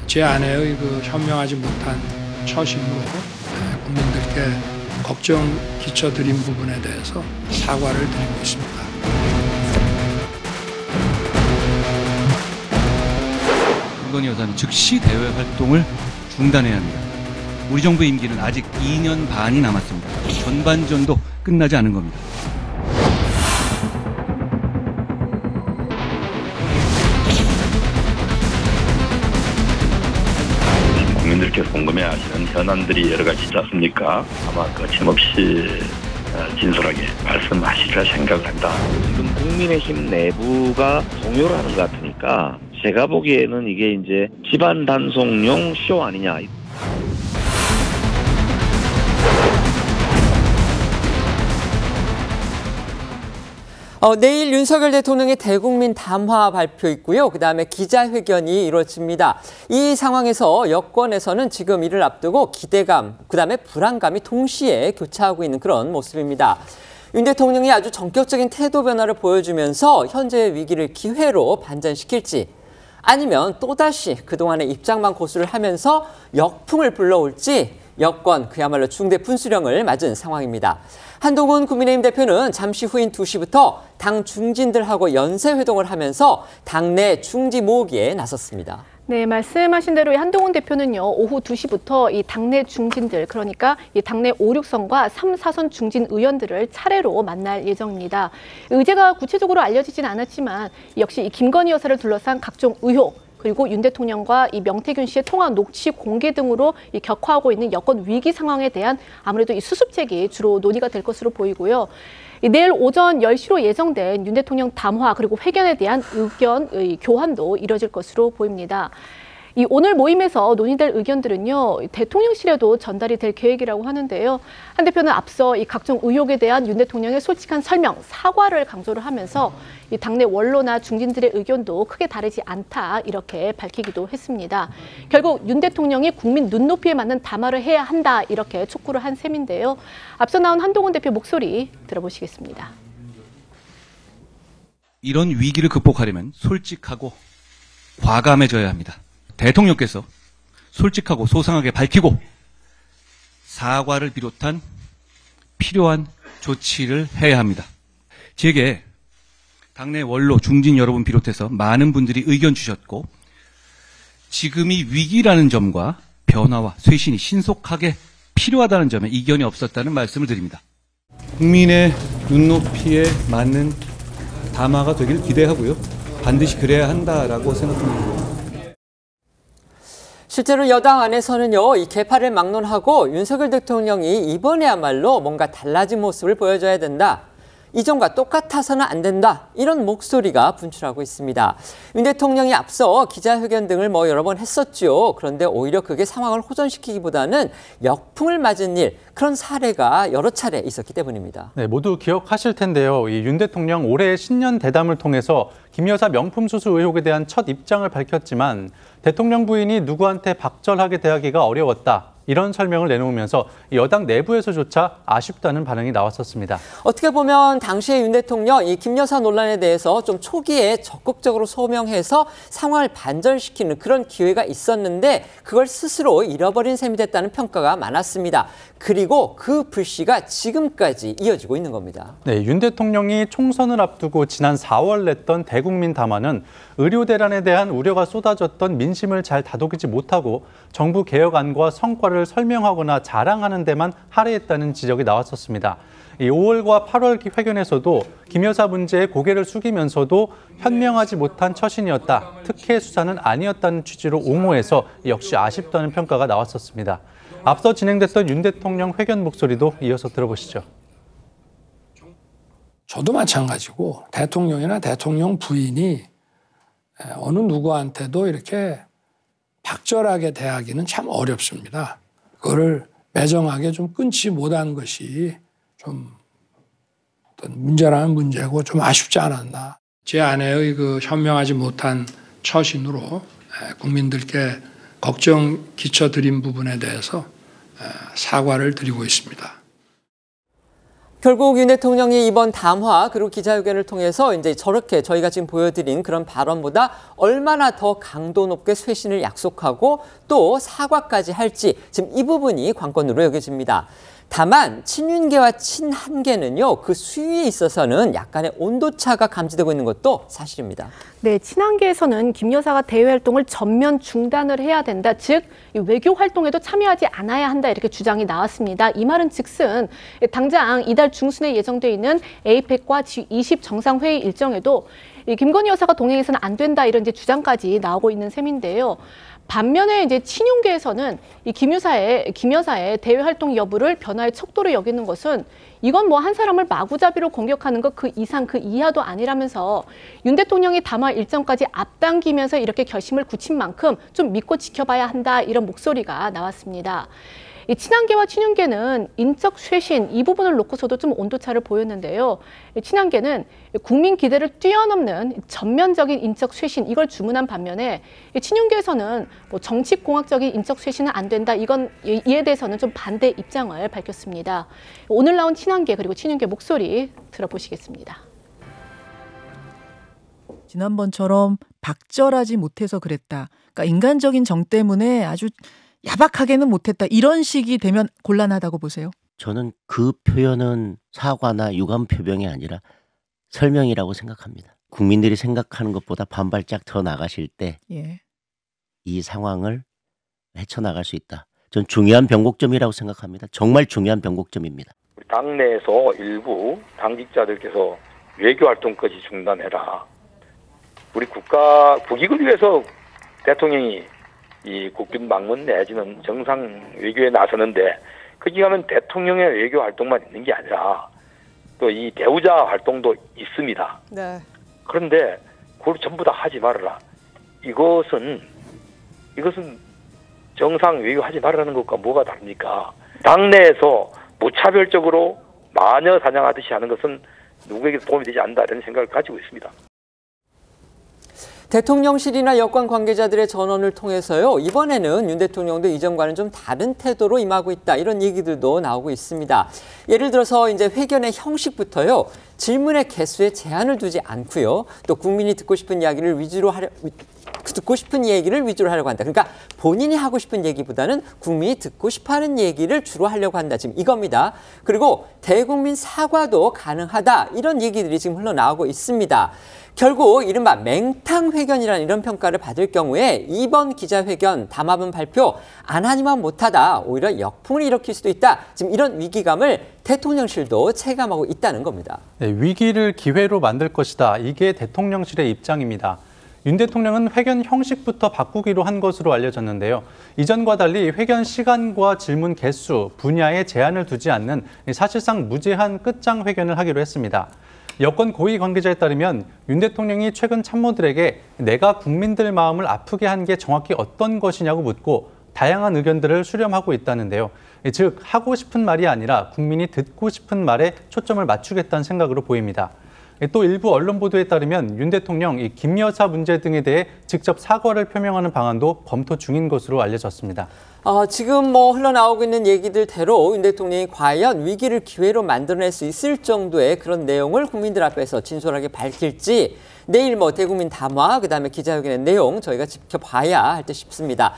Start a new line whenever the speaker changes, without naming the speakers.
제 아내의 그 현명하지 못한 처신으로 국민들께 걱정 끼쳐드린 부분에 대해서 사과를 드리고 있습니다.
김건희 여사는 즉시 대외 활동을 중단해야 합니다. 우리 정부 임기는 아직 2년 반이 남았습니다. 전반전도 끝나지 않은 겁니다.
국민들께서 궁금해하시는 현안들이 여러 가지 있지 않습니까? 아마 거침없이 진솔하게 말씀하시리라 생각한다.
지금 국민의힘 내부가 동요를 하는 것 같으니까 제가 보기에는 이게 이제 집안 단속용 쇼 아니냐.
내일 윤석열 대통령의 대국민 담화 발표 있고요. 그다음에 기자회견이 이루어집니다. 이 상황에서 여권에서는 지금 이를 앞두고 기대감, 그다음에 불안감이 동시에 교차하고 있는 그런 모습입니다. 윤 대통령이 아주 전격적인 태도 변화를 보여주면서 현재의 위기를 기회로 반전시킬지, 아니면 또다시 그동안의 입장만 고수를 하면서 역풍을 불러올지 여권 그야말로 중대 분수령을 맞은 상황입니다. 한동훈 국민의힘 대표는 잠시 후인 2시부터 당 중진들하고 연쇄회동을 하면서 당내 중지 모으기에 나섰습니다.
네, 말씀하신 대로 한동훈 대표는요, 오후 2시부터 이 당내 중진들, 그러니까 이 당내 5, 6선과 3, 4선 중진 의원들을 차례로 만날 예정입니다. 의제가 구체적으로 알려지진 않았지만 역시 이 김건희 여사를 둘러싼 각종 의혹, 그리고 윤 대통령과 이 명태균 씨의 통화 녹취 공개 등으로 이 격화하고 있는 여권 위기 상황에 대한 아무래도 이 수습책이 주로 논의가 될 것으로 보이고요. 내일 오전 10시로 예정된 윤 대통령 담화 그리고 회견에 대한 의견 교환도 이뤄질 것으로 보입니다. 이 오늘 모임에서 논의될 의견들은요, 대통령실에도 전달이 될 계획이라고 하는데요. 한 대표는 앞서 이 각종 의혹에 대한 윤 대통령의 솔직한 설명, 사과를 강조를 하면서 이 당내 원로나 중진들의 의견도 크게 다르지 않다 이렇게 밝히기도 했습니다. 결국 윤 대통령이 국민 눈높이에 맞는 담화를 해야 한다 이렇게 촉구를 한 셈인데요. 앞서 나온 한동훈 대표 목소리 들어보시겠습니다.
이런 위기를 극복하려면 솔직하고 과감해져야 합니다. 대통령께서 솔직하고 소상하게 밝히고 사과를 비롯한 필요한 조치를 해야 합니다. 제게 당내 원로, 중진 여러분 비롯해서 많은 분들이 의견 주셨고 지금이 위기라는 점과 변화와 쇄신이 신속하게 필요하다는 점에 이견이 없었다는 말씀을 드립니다. 국민의 눈높이에 맞는 담화가 되길 기대하고요. 반드시 그래야 한다라고 생각합니다.
실제로 여당 안에서는요, 이 개파를 막론하고 윤석열 대통령이 이번에야말로 뭔가 달라진 모습을 보여줘야 된다. 이전과 똑같아서는 안 된다. 이런 목소리가 분출하고 있습니다. 윤 대통령이 앞서 기자회견 등을 여러 번 했었죠. 그런데 오히려 그게 상황을 호전시키기보다는 역풍을 맞은 일, 그런 사례가 여러 차례 있었기 때문입니다.
네, 모두 기억하실 텐데요. 이 윤 대통령 올해 신년 대담을 통해서 김 여사 명품 수수 의혹에 대한 첫 입장을 밝혔지만 대통령 부인이 누구한테 박절하게 대하기가 어려웠다. 이런 설명을 내놓으면서 여당 내부에서조차 아쉽다는 반응이 나왔었습니다.
어떻게 보면 당시에 윤 대통령 이 김 여사 논란에 대해서 좀 초기에 적극적으로 소명해서 상황을 반전시키는 그런 기회가 있었는데 그걸 스스로 잃어버린 셈이 됐다는 평가가 많았습니다. 그리고 그 불씨가 지금까지 이어지고 있는 겁니다.
네, 윤 대통령이 총선을 앞두고 지난 4월 냈던 대국민 담화는 의료 대란에 대한 우려가 쏟아졌던 민심을 잘 다독이지 못하고 정부 개혁안과 성과를 설명하거나 자랑하는 데만 할애했다는 지적이 나왔었습니다. 5월과 8월 회견에서도 김 여사 문제에 고개를 숙이면서도 현명하지 못한 처신이었다, 특혜 수사는 아니었다는 취지로 옹호해서 역시 아쉽다는 평가가 나왔었습니다. 앞서 진행됐던 윤 대통령 회견 목소리도 이어서 들어보시죠.
저도 마찬가지고 대통령이나 대통령 부인이 어느 누구한테도 이렇게 박절하게 대하기는 참 어렵습니다. 그거를 매정하게 좀 끊지 못한 것이 좀 어떤 문제라는 문제고 좀 아쉽지 않았나. 제 아내의 그 현명하지 못한 처신으로 국민들께 걱정 끼쳐드린 부분에 대해서 사과를 드리고 있습니다.
결국 윤 대통령이 이번 담화 그리고 기자회견을 통해서 이제 저렇게 저희가 지금 보여드린 그런 발언보다 얼마나 더 강도 높게 쇄신을 약속하고 또 사과까지 할지 지금 이 부분이 관건으로 여겨집니다. 다만 친윤계와 친한계는요, 그 수위에 있어서는 약간의 온도차가 감지되고 있는 것도 사실입니다.
네, 친한계에서는 김 여사가 대외 활동을 전면 중단을 해야 된다. 즉, 외교 활동에도 참여하지 않아야 한다. 이렇게 주장이 나왔습니다. 이 말은 즉슨 당장 이달 중순에 예정돼 있는 에이펙과 G20 정상회의 일정에도 김건희 여사가 동행해서는 안 된다. 이런 이제 주장까지 나오고 있는 셈인데요. 반면에 이제 친윤계에서는 이 김 여사의 대외 활동 여부를 변화의 척도로 여기는 것은 이건 뭐 한 사람을 마구잡이로 공격하는 것 그 이상 그 이하도 아니라면서 윤 대통령이 담화 일정까지 앞당기면서 이렇게 결심을 굳힌 만큼 좀 믿고 지켜봐야 한다 이런 목소리가 나왔습니다. 이 친한계와 친윤계는 인적 쇄신 이 부분을 놓고서도 좀 온도차를 보였는데요. 친한계는 국민 기대를 뛰어넘는 전면적인 인적 쇄신 이걸 주문한 반면에 친윤계에서는 뭐 정치공학적인 인적 쇄신은 안 된다. 이에 대해서는 좀 반대 입장을 밝혔습니다. 오늘 나온 친한계 그리고 친윤계 목소리 들어보시겠습니다.
지난번처럼 박절하지 못해서 그랬다. 그러니까 인간적인 정 때문에 아주 야박하게는 못했다. 이런 식이 되면 곤란하다고 보세요?
저는 그 표현은 사과나 유감 표명이 아니라 설명이라고 생각합니다. 국민들이 생각하는 것보다 반발짝 더 나가실 때 이 상황을 헤쳐나갈 수 있다. 전 중요한 변곡점이라고 생각합니다. 정말 중요한 변곡점입니다.
당내에서 일부 당직자들께서 외교활동까지 중단해라. 우리 국익을 위해서 대통령이 이 국빈 방문 내지는 정상 외교에 나서는데 거기 가면 대통령의 외교 활동만 있는 게 아니라 또 이 배우자 활동도 있습니다.
네.
그런데 그걸 전부 다 하지 말아라. 이것은 정상 외교하지 말라는 것과 뭐가 다릅니까? 당내에서 무차별적으로 마녀 사냥하듯이 하는 것은 누구에게도 도움이 되지 않는다 이런 생각을 가지고 있습니다.
대통령실이나 여권 관계자들의 전원을 통해서요, 이번에는 윤 대통령도 이전과는 좀 다른 태도로 임하고 있다. 이런 얘기들도 나오고 있습니다. 예를 들어서 이제 회견의 형식부터요, 질문의 개수에 제한을 두지 않고요, 또 국민이 듣고 싶은 얘기를 위주로 하려고 한다. 그러니까 본인이 하고 싶은 얘기보다는 국민이 듣고 싶어하는 얘기를 주로 하려고 한다. 지금 이겁니다. 그리고 대국민 사과도 가능하다. 이런 얘기들이 지금 흘러나오고 있습니다. 결국 이른바 맹탕 회견이라는 이런 평가를 받을 경우에 이번 기자회견 담화문 발표 안 하니만 못하다. 오히려 역풍을 일으킬 수도 있다. 지금 이런 위기감을 대통령실도 체감하고 있다는 겁니다.
네, 위기를 기회로 만들 것이다. 이게 대통령실의 입장입니다. 윤 대통령은 회견 형식부터 바꾸기로 한 것으로 알려졌는데요. 이전과 달리 회견 시간과 질문 개수, 분야에 제한을 두지 않는 사실상 무제한 끝장 회견을 하기로 했습니다. 여권 고위 관계자에 따르면 윤 대통령이 최근 참모들에게 내가 국민들 마음을 아프게 한 게 정확히 어떤 것이냐고 묻고 다양한 의견들을 수렴하고 있다는데요. 즉 하고 싶은 말이 아니라 국민이 듣고 싶은 말에 초점을 맞추겠다는 생각으로 보입니다. 또 일부 언론 보도에 따르면 윤 대통령 이 김 여사 문제 등에 대해 직접 사과를 표명하는 방안도 검토 중인 것으로 알려졌습니다.
지금 뭐 흘러나오고 있는 얘기들대로 윤 대통령이 과연 위기를 기회로 만들어낼 수 있을 정도의 그런 내용을 국민들 앞에서 진솔하게 밝힐지 내일 뭐 대국민 담화, 그다음에 기자회견의 내용 저희가 지켜봐야 할 듯 싶습니다.